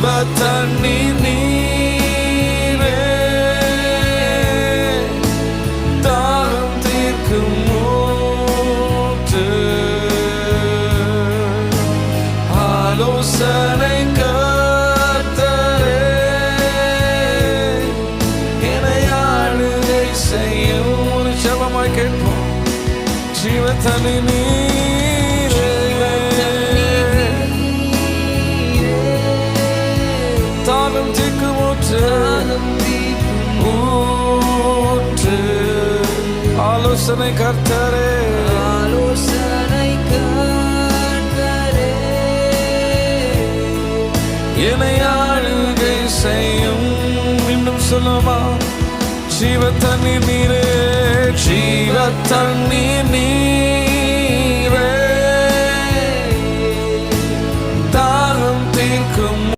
தண்ணீர் நீரே, தாகம் தீர்க்கும் ஊற்று, ஆலோசனை கர்த்தரே, என்னை ஆளுகை செய்யும். ஒரு ஜெபமாய் கேட்போம். ஜீவ தண்ணீர் நீரே, தாகம் தீர்க்கும் ஊற்று, ஆலோசனை கர்த்தரே, என்னை ஆளுகை செய்யும். இன்னும் சொல்லுமா? ஜீவ தண்ணீர் நீரே, ஜீவ தண்ணீர் நீர்